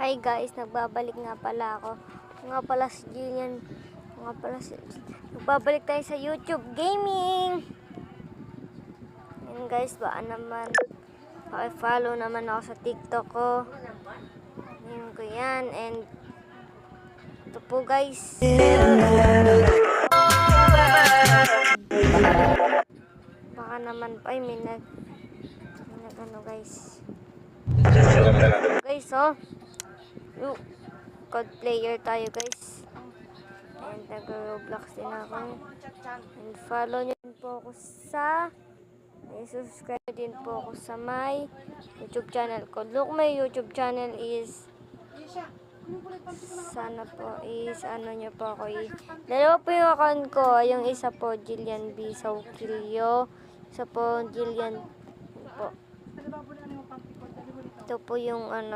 Hi guys, nagbabalik nga pala ako. Nga pala si Jillian. Nagbabalik tayo sa YouTube Gaming. And guys, baka naman follow naman ako sa TikTok ko. Yun ko yan. And ito po guys. Baka naman ay may ano guys. Guys, oh. Code player tayo guys. And nag-Roblox din ako. And follow nyo din po ako sa subscribe din po ako sa my YouTube channel ko. Look, my YouTube channel is sana po is ano nyo po ako dalawa po yung account ko. Yung isa po Jillian B. Saukilio. Isa po Jillian po. Ito po yung ano